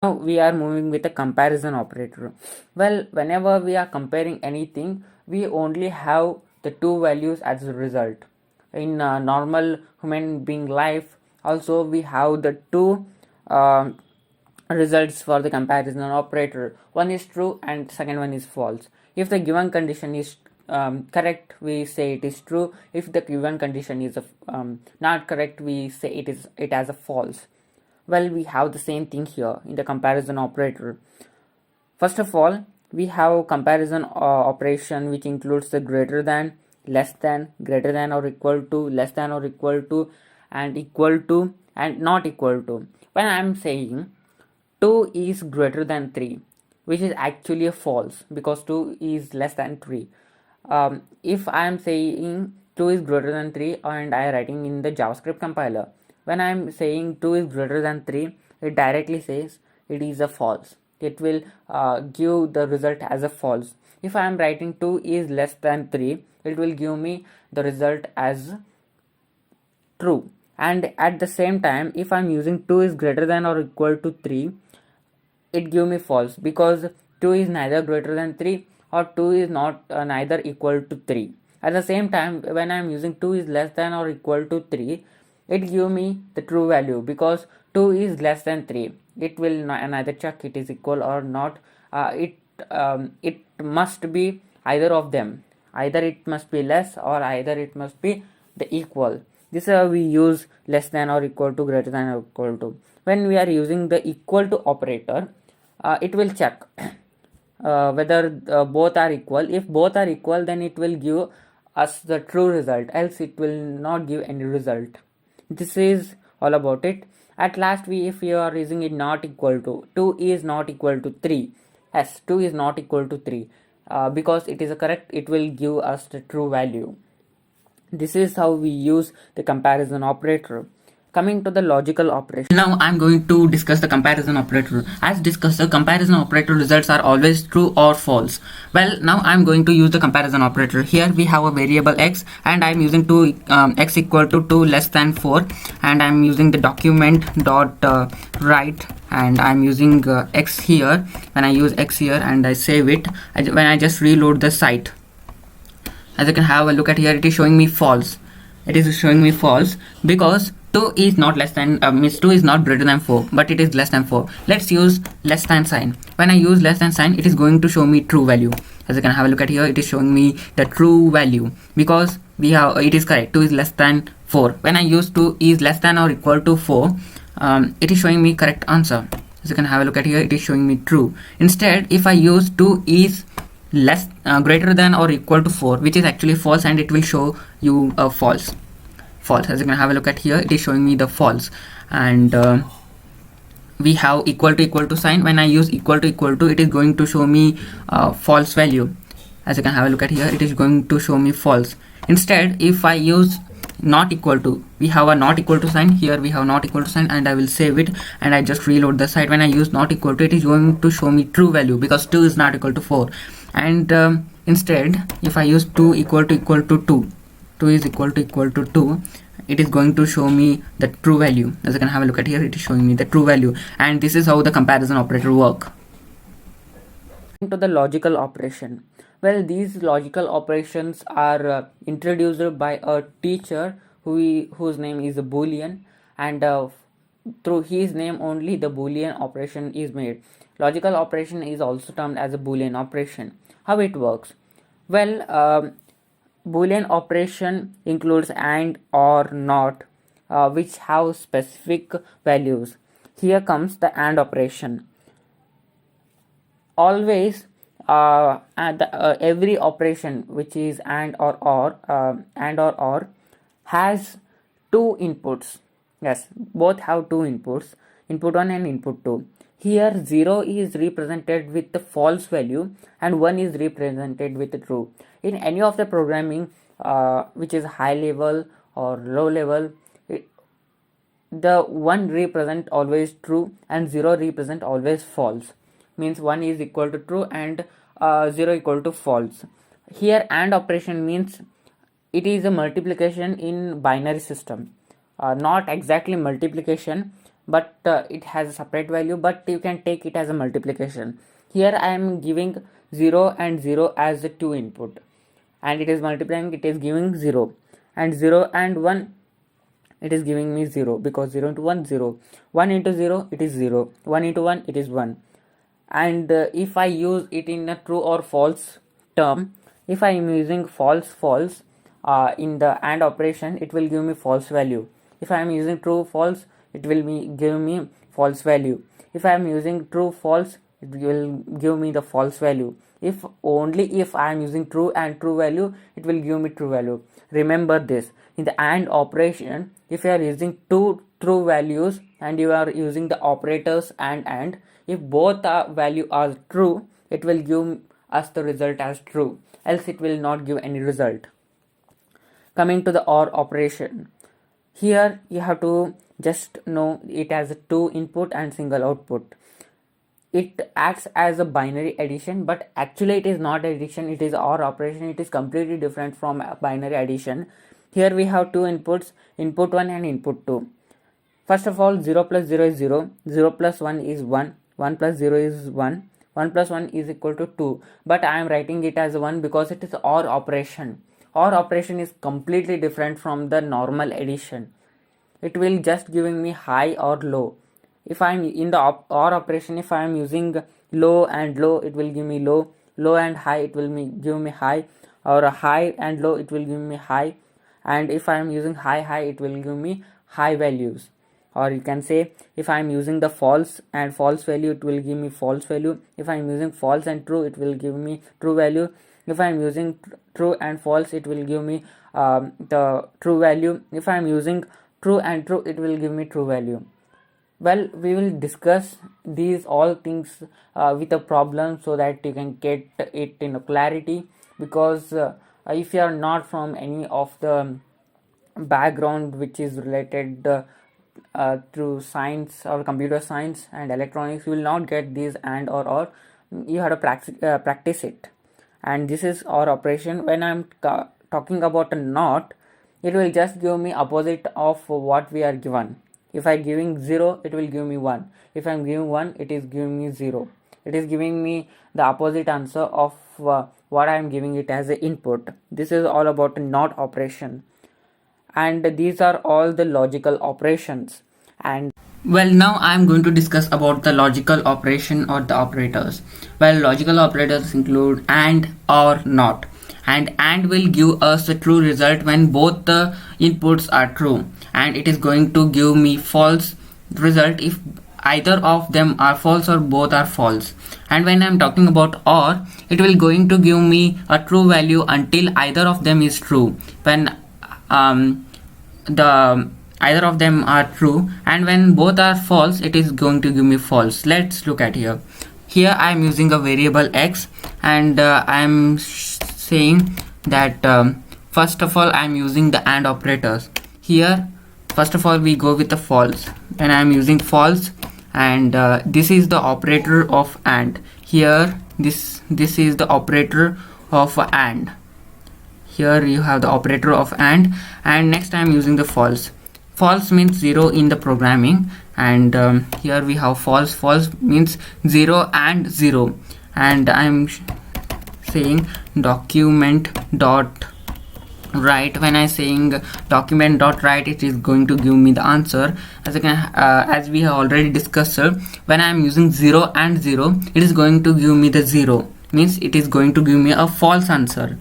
Now we are moving with a comparison operator. Well, whenever we are comparing anything, we only have the two values as a result. In normal human being life, also we have the two uh, results for the comparison operator. One is true and second one is false. If the given condition is correct, we say it is true. If the given condition is not correct, we say it as a false. Well, we have the same thing here in the comparison operator. First of all, we have comparison operation which includes the greater than, less than, greater than or equal to, less than or equal to, and equal to, and not equal to. When I am saying 2 is greater than 3, which is actually a false because 2 is less than 3. If I am saying 2 is greater than 3 and I am writing in the JavaScript compiler, when I am saying 2 is greater than 3, it directly says it is a false. It will give the result as a false. If I am writing 2 is less than 3, it will give me the result as true. And at the same time, if I'm using 2 is greater than or equal to 3, it give me false because 2 is neither greater than 3 or 2 is not neither equal to 3. At the same time, when I am using 2 is less than or equal to 3, it give me the true value because 2 is less than 3. It will neither check it is equal or not. It must be either of them. Either it must be less or either it must be the equal. This is how we use less than or equal to, greater than or equal to. When we are using the equal to operator, it will check whether both are equal. If both are equal, then it will give us the true result, else it will not give any result. This is all about it. At last, if we are using it not equal to, 2 is not equal to 3. Yes, 2 is not equal to 3 because it is correct, it will give us the true value. This is how we use the comparison operator. Coming to the logical operation. Now I'm going to discuss the comparison operator. As discussed, the comparison operator results are always true or false. Well, now I'm going to use the comparison operator. Here we have a variable x and I'm using x equal to 2 less than 4, and I'm using the document dot write, and I'm using x here. When I use x here and I save it, when I just reload the site, as you can have a look at here, it is showing me false. It is showing me false because 2 is not less than means 2 is not greater than 4, but it is less than 4. Let's use less than sign. When I use less than sign, it is going to show me true value. As you can have a look at here, it is showing me the true value because we have it is correct. 2 is less than 4. When I use 2 is less than or equal to 4, it is showing me correct answer. As you can have a look at here, it is showing me true. Instead, if I use 2 is less greater than or equal to 4, which is actually false, and it will show you a false. As you can have a look at here, it is showing me the false. And we have equal to sign. When I use equal to, it is going to show me false value. As you can have a look at here, it is going to show me false. Instead, if I use not equal to, we have a not equal to sign. Here we have not equal to sign, and I will save it and I just reload the site. When I use not equal to, it is going to show me true value because 2 is not equal to 4. And instead, if I use 2 equal to 2, 2 is equal to 2, it is going to show me the true value. As you can have a look at here, it is showing me the true value. And this is how the comparison operator work. To the logical operation. Well, these logical operations are introduced by a teacher whose name is a Boolean, and through his name only the Boolean operation is made. Logical operation is also termed as a Boolean operation. How it works? Well, Boolean operation includes and, or, not, which have specific values. Here comes the and operation. Always every operation which is and or has two inputs. Yes, both have two inputs, input 1 and input 2. Here 0 is represented with the false value and 1 is represented with the true. In any of the programming which is high level or low level, the 1 represent always true and 0 represent always false. Means 1 is equal to true and 0 equal to false. Here AND operation means it is a multiplication in binary system. Not exactly multiplication, but it has a separate value, but you can take it as a multiplication. Here I am giving 0 and 0 as the two input, and it is multiplying, it is giving 0, and 0 and 1, it is giving me 0, because 0 into 1 0, 1 into 0 it is 0, 1 into 1 it is 1. And if I use it in a true or false term, if I am using false in the AND operation, it will give me false value. If I am using true false, it will give me false value. If I am using true false, it will give me the false value. If only if I am using true and true value, it will give me true value. Remember this, in the AND operation, if you are using two true values and you are using the operators and, if both value are true, it will give us the result as true, else it will not give any result. Coming to the OR operation, here you have to just know it as a two input and single output. It acts as a binary addition, but actually it is not addition, it is OR operation. It is completely different from a binary addition. Here we have two inputs, input 1 and input 2. First of all, 0 plus 0 is 0, 0 plus 1 is 1, 1 plus 0 is 1, 1 plus 1 is equal to 2, but I am writing it as 1 because it is OR operation. OR operation is completely different from the normal addition. It will just giving me high or low. If I am in the OR operation, if I am using low and low, it will give me low, low and high, it will give me high, or high and low, it will give me high, and if I am using high, it will give me high values. Or you can say, if I am using the false and false value, it will give me false value. If I am using false and true, it will give me true value. If I am using true and false, it will give me the true value. If I am using true and true, it will give me true value. Well, we will discuss these all things with a problem, so that you can get it in clarity, because if you are not from any of the background which is related through science or computer science and electronics, you will not get these and or. You have to practice it. And this is OR operation. When I'm talking about a NOT, it will just give me opposite of what we are given. If I giving 0, it will give me 1. If I am giving 1, it is giving me 0. It is giving me the opposite answer of what I am giving it as an input. This is all about a NOT operation. And these are all the logical operations. And well, now I am going to discuss about the logical operation or the operators. Well, logical operators include AND or NOT. And will give us the true result when both the inputs are true, and it is going to give me false result if either of them are false or both are false. And when I am talking about OR, it will going to give me a true value until either of them is true. When either of them are true, and when both are false, it is going to give me false. Let's look at here. Here I am using a variable x, and I am saying that first of all I am using the AND operators. Here first of all we go with the false. When I am using false, and this is the operator of AND. Here this is the operator of AND. Here you have the operator of AND next I am using the false. False means 0 in the programming, and here we have false. False means 0 and 0, and I am saying document dot write. When I saying document dot write, it is going to give me the answer. As we have already discussed, when I am using 0 and 0, it is going to give me the 0, means it is going to give me a false answer.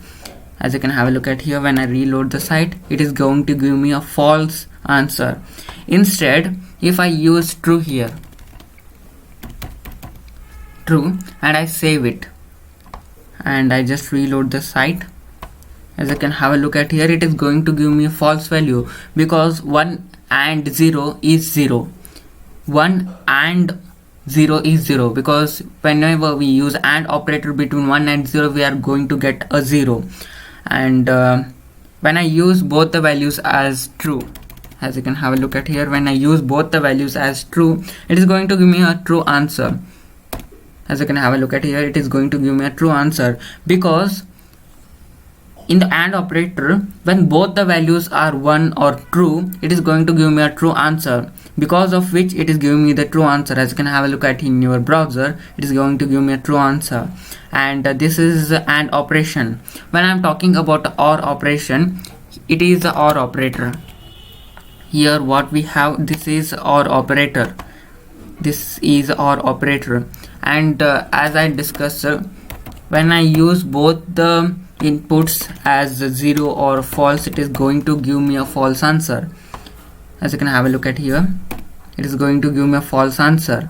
As you can have a look at here, when I reload the site, it is going to give me a false answer. Instead, if I use true here, true, and I save it, and I just reload the site, as you can have a look at here, it is going to give me a false value, because 1 and 0 is 0. 1 and 0 is 0, because whenever we use AND operator between 1 and 0, we are going to get a 0. And when I use both the values as true, as you can have a look at here, when I use both the values as true, it is going to give me a true answer. As you can have a look at here, it is going to give me a true answer, because in the AND operator, when both the values are 1 or true, it is going to give me a true answer, because of which it is giving me the true answer. As you can have a look at in your browser, it is going to give me a true answer. And this is the AND operation. When I am talking about OR operation, it is the OR operator. Here what we have, this is OR operator. This is OR operator. And as I discussed, when I use both the inputs as 0 or false, it is going to give me a false answer. As you can have a look at here, it is going to give me a false answer.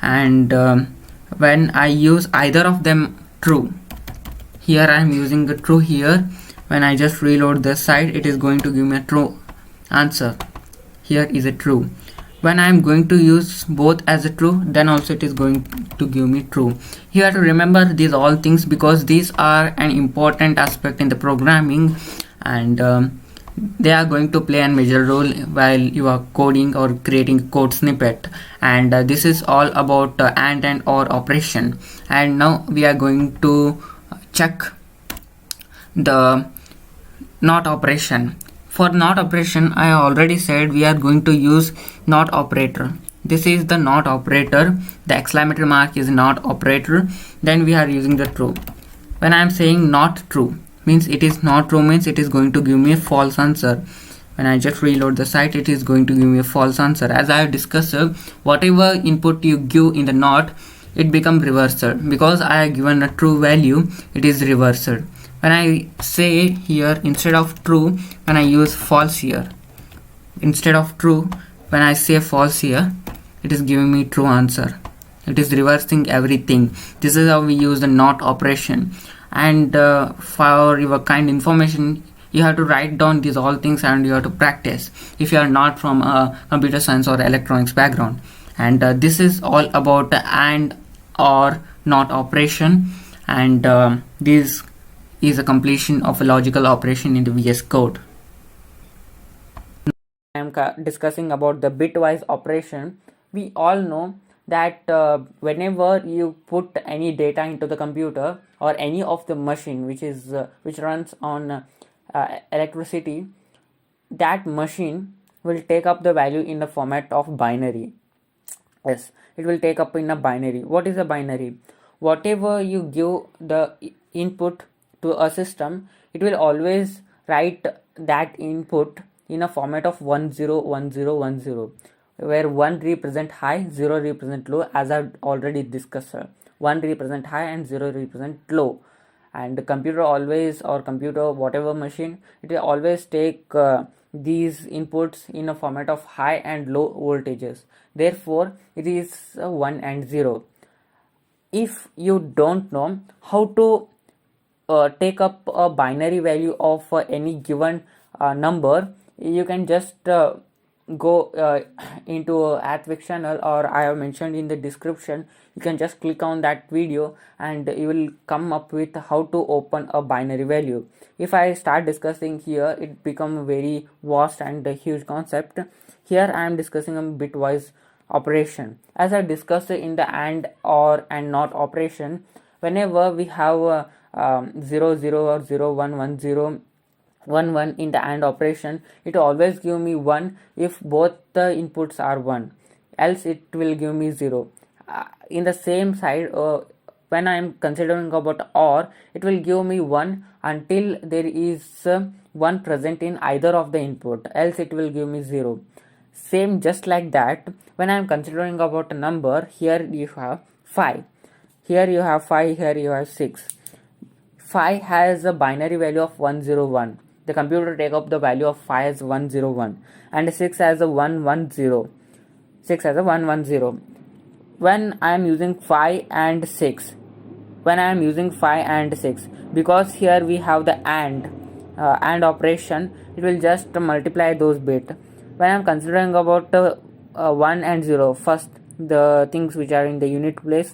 And when I use either of them true, here I am using the true here. When I just reload this side, it is going to give me a true answer. Here is a true. When I am going to use both as a true, then also it is going to give me true. You have to remember these all things, because these are an important aspect in the programming, and they are going to play a major role while you are coding or creating a code snippet. And this is all about AND and OR operation. And now we are going to check the NOT operation. For NOT operation, I already said we are going to use NOT operator. This is the NOT operator. The exclamatory mark is NOT operator. Then we are using the true. When I am saying not true, means it is not true, means it is going to give me a false answer. When I just reload the site, it is going to give me a false answer. As I have discussed, whatever input you give in the NOT, it becomes reversed. Because I have given a true value, it is reversed. When I say here, instead of true, when I use false here, instead of true, when I say false here, it is giving me true answer. It is reversing everything. This is how we use the NOT operation. And for your kind information, you have to write down these all things and you have to practice if you are not from a computer science or electronics background. And this is all about the AND or NOT operation. And this is a completion of a logical operation in the VS Code. I am discussing about the bitwise operation. We all know that whenever you put any data into the computer or any of the machine which runs on electricity, that machine will take up the value in the format of binary. Yes, it will take up in a binary. What is a binary? Whatever you give the input to a system, it will always write that input in a format of 10 10 10, where 1 represent high, 0 represent low. As I've already discussed, 1 represent high and 0 represent low. And the computer always, or computer whatever machine, it will always take these inputs in a format of high and low voltages. Therefore it is 1 and 0. If you don't know how to take up a binary value of any given number, you can just go into Athwix channel, or I have mentioned in the description. You can just click on that video and you will come up with how to open a binary value. If I start discussing here, it become very vast and a huge concept. Here I am discussing a bitwise operation. As I discussed in the AND, OR and NOT operation, whenever we have 0 0 or 0 1 1 0 1 1 in the AND operation, it always give me 1 if both the inputs are 1, else it will give me 0. In the same side, when I am considering about OR, it will give me 1 until there is 1 present in either of the input, else it will give me 0. Same just like that, when I am considering about a number, here you have 5, here you have 5, here you have 6. 5 has a binary value of 101. The computer take up the value of 5 as 101, and 6 as a 110. 6 as a 110. When I am using 5 and 6, because here we have the AND operation, it will just multiply those bits. When I am considering about 1 and 0, first the things which are in the unit place.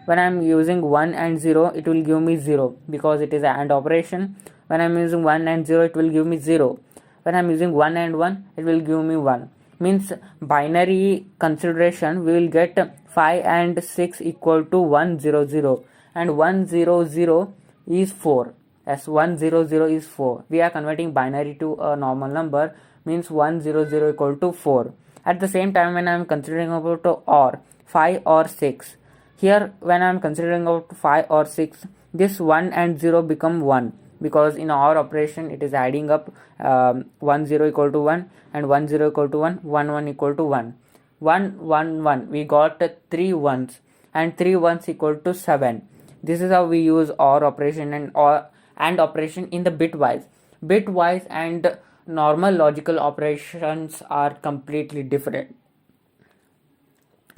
When I am using 1 and 0, it will give me 0 because it is an AND operation. When I am using 1 and 0, it will give me 0. When I am using 1 and 1, it will give me 1. Means binary consideration, we will get 5 and 6 equal to 100, and 100 is 4. as 100 is 4. We are converting binary to a normal number, means 100 equal to 4. At the same time, when I am considering about OR 5 or 6, here when I am considering about 5 or 6, this 1 and 0 become 1, because in OR operation it is adding up 1 0 equal to 1 and 1 0 equal to 1, 1 1 equal to 1. 1 1 1, we got 3 ones, and 3 ones equal to 7. This is how we use OR operation and operation in the bitwise. Bitwise and normal logical operations are completely different.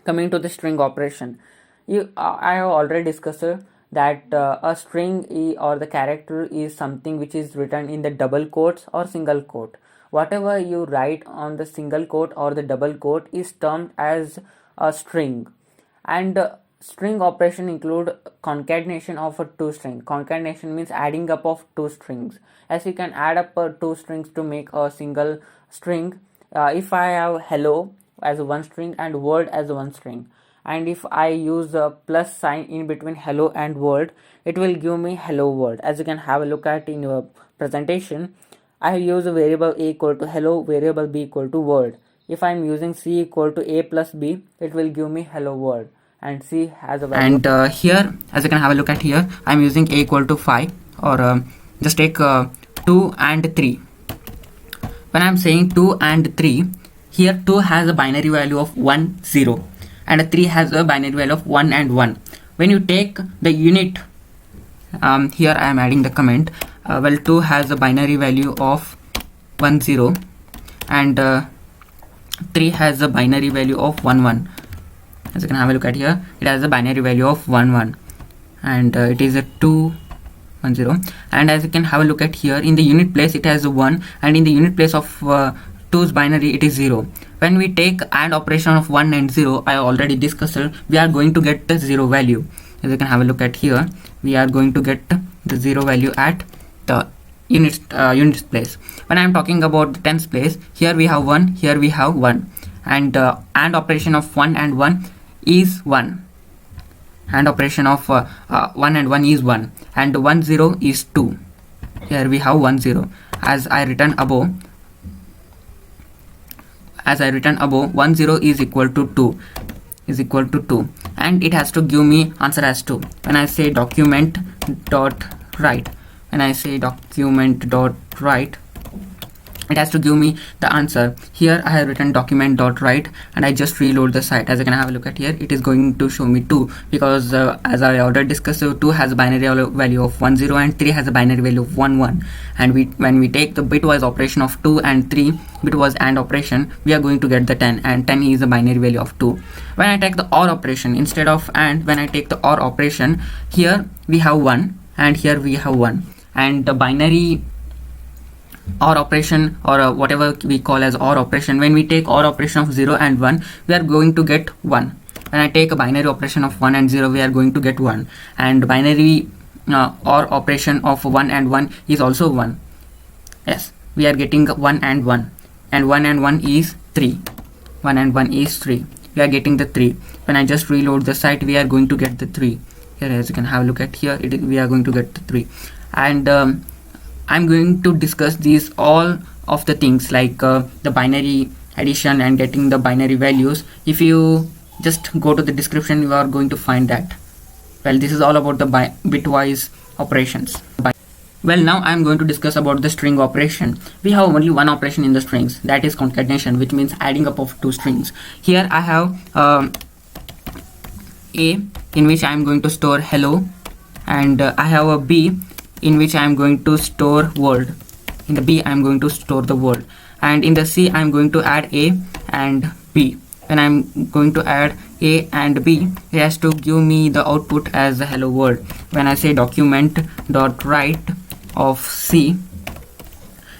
Coming to the string operation, I have already discussed that a string or the character is something which is written in the double quotes or single quote. Whatever you write on the single quote or the double quote is termed as a string. And string operation include concatenation of a two string. Concatenation means adding up of two strings. As you can add up two strings to make a single string. If I have hello as one string and world as one string, and if I use a plus sign in between hello and world, it will give me hello world. As you can have a look at in your presentation, I use a variable a equal to hello, variable b equal to world. If I am using c equal to a plus b, it will give me hello world, and c has a value. And here, as you can have a look at here, I am using a equal to 5, or just take 2 and 3. When I am saying 2 and 3, here 2 has a binary value of 1 0, and 3 has a binary value of 1 and 1. When you take the unit, here I am adding the comment, 2 has a binary value of 1 0, and 3 has a binary value of 1 1. As you can have a look at here, it has a binary value of 1 1, and it is a 2 1 0. And as you can have a look at here, in the unit place it has a 1, and in the unit place of 2's binary it is 0. When we take AND operation of 1 and 0, I already discussed, we are going to get the 0 value. As you can have a look at here, we are going to get the 0 value at the units place. When I am talking about the tens place, here we have 1, here we have 1, and AND operation of 1 and 1 is 1. AND operation of 1 and 1 is 1, and 1 0 is 2. Here we have 1 0. As I written above, 1 0 is equal to 2, and it has to give me answer as 2. When I say document dot write, it has to give me the answer. Here I have written document dot write, and I just reload the site. As you can have a look at here, it is going to show me 2, because as I already discussed, 2 has a binary value of 1 0, and 3 has a binary value of 1 1. And when we take the bitwise operation of 2 and 3, bitwise AND operation, we are going to get the 10, and 10 is a binary value of 2. When I take the OR operation instead of AND, when I take the OR operation, here we have 1 and here we have 1, and the binary OR operation, or whatever we call as OR operation, when we take OR operation of 0 and 1, we are going to get 1. When I take a binary operation of 1 and 0, we are going to get 1, and binary OR operation of 1 and 1 is also 1. Yes, we are getting 1 and 1, and 1 and 1 is 3. 1 and 1 is 3. We are getting the 3. When I just reload the site, we are going to get the 3. Here, as you can have a look at here, we are going to get the 3. And I'm going to discuss these all of the things, like the binary addition and getting the binary values. If you just go to the description, you are going to find that. Well, this is all about the bitwise operations. Well, now I'm going to discuss about the string operation. We have only one operation in the strings, that is concatenation, which means adding up of two strings. Here I have A, in which I am going to store hello, and I have a B, in which I am going to store world. In the B I am going to store the world, and in the C I am going to add A and B. When I am going to add A and B, it has to give me the output as the hello world. When I say document dot write of C,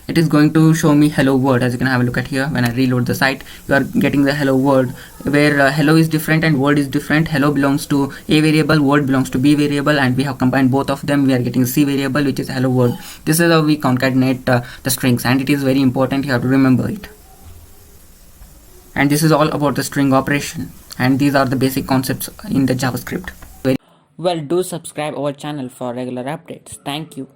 it is going to show me hello world. As you can have a look at here, when I reload the site, you are getting the hello world, where hello is different and world is different. Hello belongs to A variable, world belongs to B variable, and we have combined both of them. We are getting C variable, which is hello world. This is how we concatenate the strings, and it is very important. You have to remember it. And this is all about the string operation, and these are the basic concepts in the JavaScript. Well, do subscribe our channel for regular updates. Thank you.